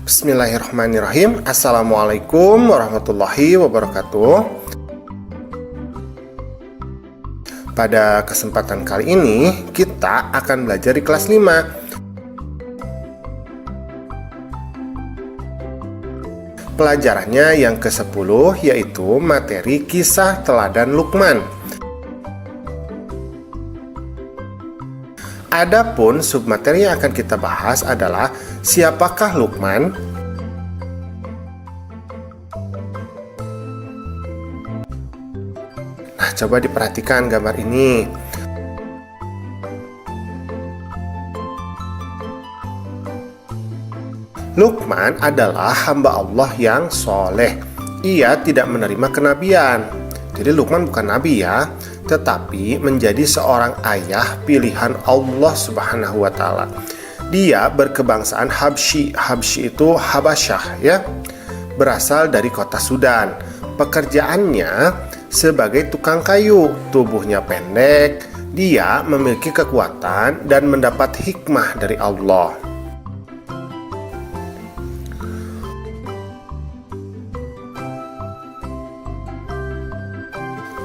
Bismillahirrahmanirrahim. Assalamualaikum warahmatullahi wabarakatuh. Pada kesempatan kali ini kita akan belajar di kelas 5. Pelajarannya yang ke-10 yaitu materi kisah teladan Luqman. Adapun submateri yang akan kita bahas adalah siapakah Luqman? Nah, coba diperhatikan gambar ini. Luqman adalah hamba Allah yang soleh. Ia tidak menerima kenabian. Jadi Luqman bukan nabi ya, tetapi menjadi seorang ayah pilihan Allah Subhanahu wa taala. Dia berkebangsaan Habsyi. Habsyi itu Habasyah ya. Berasal dari kota Sudan. Pekerjaannya sebagai tukang kayu, tubuhnya pendek. Dia memiliki kekuatan dan mendapat hikmah dari Allah.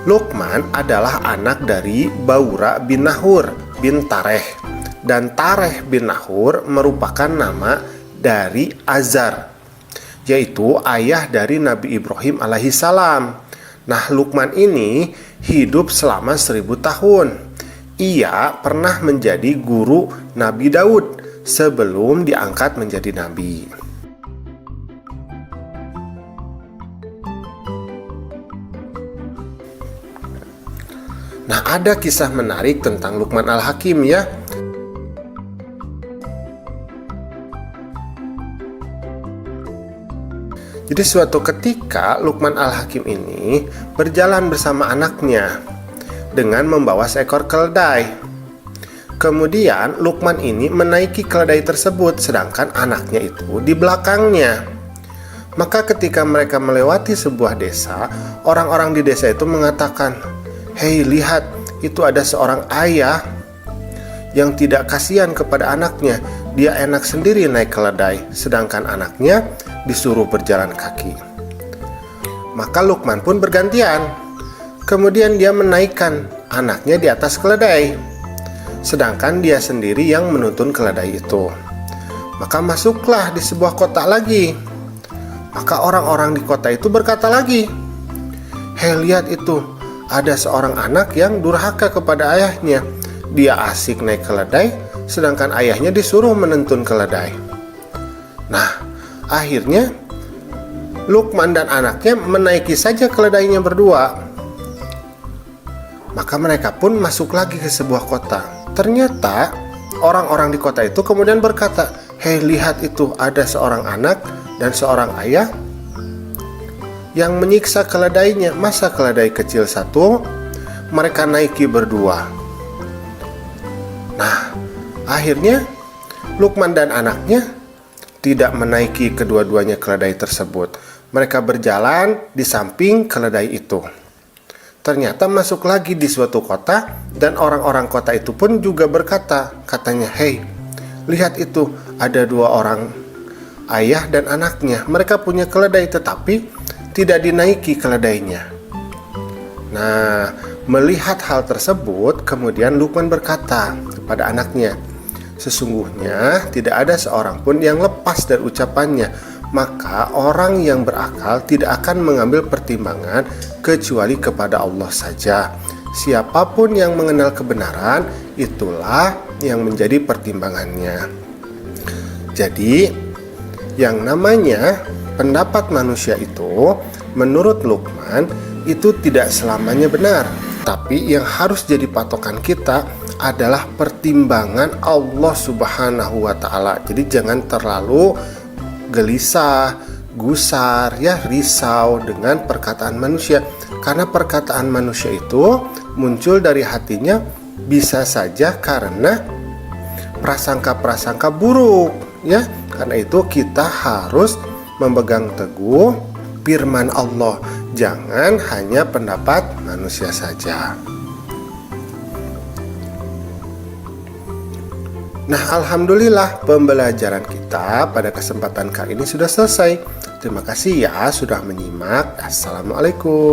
Luqman adalah anak dari Baura bin Nahur bin Tareh, dan Tareh bin Nahur merupakan nama dari Azar, yaitu ayah dari Nabi Ibrahim alaihissalam. Nah, Luqman ini hidup selama 1000 tahun. Ia pernah menjadi guru Nabi Daud sebelum diangkat menjadi nabi. Nah, ada kisah menarik tentang Luqman Al-Hakim ya. Jadi suatu ketika Luqman Al-Hakim ini berjalan bersama anaknya dengan membawa seekor keledai. Kemudian Luqman ini menaiki keledai tersebut sedangkan anaknya itu di belakangnya. Maka ketika mereka melewati sebuah desa, orang-orang di desa itu mengatakan, "Hei, lihat, itu ada seorang ayah yang tidak kasihan kepada anaknya. Dia enak sendiri naik keledai, sedangkan anaknya disuruh berjalan kaki." Maka Luqman pun bergantian. Kemudian dia menaikkan anaknya di atas keledai, sedangkan dia sendiri yang menuntun keledai itu. Maka masuklah di sebuah kota lagi. Maka orang-orang di kota itu berkata lagi, "Hei, lihat itu, ada seorang anak yang durhaka kepada ayahnya. Dia asik naik keledai, sedangkan ayahnya disuruh menuntun keledai." Nah, akhirnya Luqman dan anaknya menaiki saja keledainya berdua. Maka mereka pun masuk lagi ke sebuah kota. Ternyata orang-orang di kota itu kemudian berkata, "Hei, lihat itu, ada seorang anak dan seorang ayah yang menyiksa keledainya. Masa keledai kecil satu mereka naiki berdua?" Nah, akhirnya Luqman dan anaknya tidak menaiki kedua-duanya keledai tersebut. Mereka berjalan di samping keledai itu. Ternyata masuk lagi di suatu kota, dan orang-orang kota itu pun juga berkata, katanya, "Hei, lihat itu, ada dua orang ayah dan anaknya. Mereka punya keledai tetapi tidak dinaiki keledainya." Nah, melihat hal tersebut, kemudian Luqman berkata kepada anaknya, "Sesungguhnya tidak ada seorang pun yang lepas dari ucapannya. Maka orang yang berakal tidak akan mengambil pertimbangan kecuali kepada Allah saja. Siapapun yang mengenal kebenaran, itulah yang menjadi pertimbangannya." Jadi, yang namanya pendapat manusia itu, menurut Luqman, itu tidak selamanya benar. Tapi yang harus jadi patokan kita adalah pertimbangan Allah Subhanahu wa taala. Jadi jangan terlalu gelisah, gusar, ya, risau dengan perkataan manusia. Karena perkataan manusia itu muncul dari hatinya bisa saja karena prasangka-prasangka buruk, ya. Karena itu kita harus memegang teguh firman Allah, jangan hanya pendapat manusia saja. Nah, alhamdulillah pembelajaran kita pada kesempatan kali ini sudah selesai. Terima kasih ya sudah menyimak. Assalamualaikum.